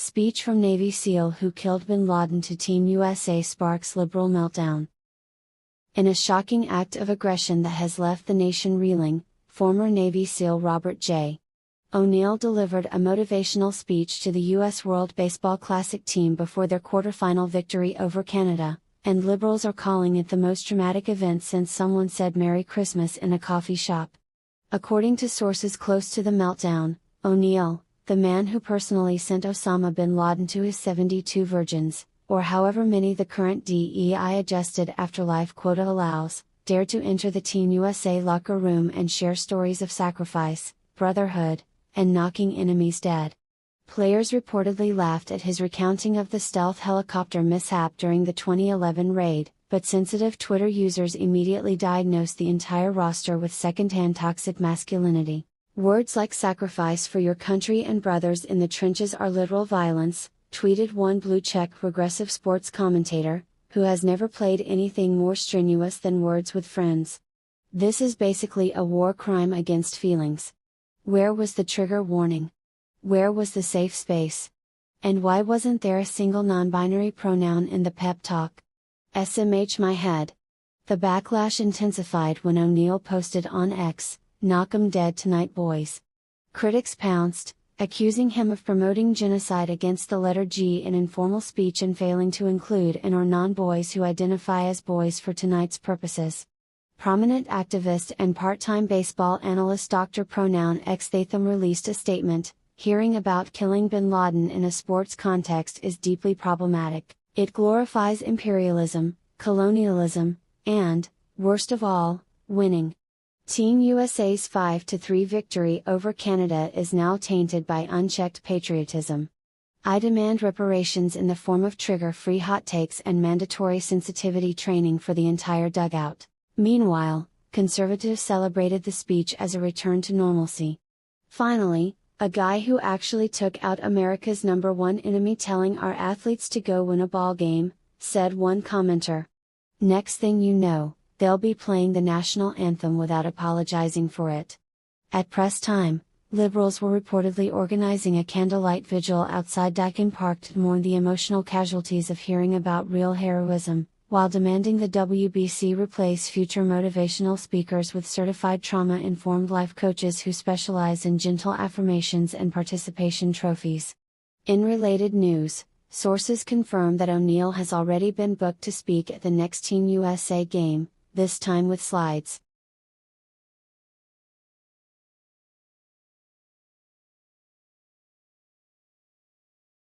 Speech from Navy SEAL who killed bin Laden to Team USA sparks liberal meltdown. In a shocking act of aggression that has left the nation reeling, former Navy SEAL Robert J. O'Neill delivered a motivational speech to the U.S. World Baseball Classic team before their quarterfinal victory over Canada, and liberals are calling it the most dramatic event since someone said Merry Christmas in a coffee shop. According to sources close to the meltdown, O'Neill, the man who personally sent Osama bin Laden to his 72 virgins, or however many the current DEI adjusted afterlife quota allows, dared to enter the Team USA locker room and share stories of sacrifice, brotherhood, and knocking enemies dead. Players reportedly laughed at his recounting of the stealth helicopter mishap during the 2011 raid, but sensitive Twitter users immediately diagnosed the entire roster with secondhand toxic masculinity. Words like sacrifice for your country and brothers in the trenches are literal violence, tweeted one blue-check progressive sports commentator, who has never played anything more strenuous than words with friends. This is basically a war crime against feelings. Where was the trigger warning? Where was the safe space? And why wasn't there a single non-binary pronoun in the pep talk? SMH my head. The backlash intensified when O'Neill posted on X, "Knock 'em dead tonight boys." Critics pounced, accusing him of promoting genocide against the letter G in informal speech and failing to include and or non-boys who identify as boys for tonight's purposes. Prominent activist and part-time baseball analyst Dr. Pronoun X Statham released a statement, "Hearing about killing bin Laden in a sports context is deeply problematic. It glorifies imperialism, colonialism, and, worst of all, winning." Team USA's 5-3 victory over Canada is now tainted by unchecked patriotism. I demand reparations in the form of trigger-free hot takes and mandatory sensitivity training for the entire dugout. Meanwhile, conservatives celebrated the speech as a return to normalcy. Finally, a guy who actually took out America's #1 enemy telling our athletes to go win a ball game, said one commenter. Next thing you know, they'll be playing the national anthem without apologizing for it. At press time, liberals were reportedly organizing a candlelight vigil outside Daikin Park to mourn the emotional casualties of hearing about real heroism, while demanding the WBC replace future motivational speakers with certified trauma-informed life coaches who specialize in gentle affirmations and participation trophies. In related news, sources confirm that O'Neill has already been booked to speak at the next Team USA game, this time with slides.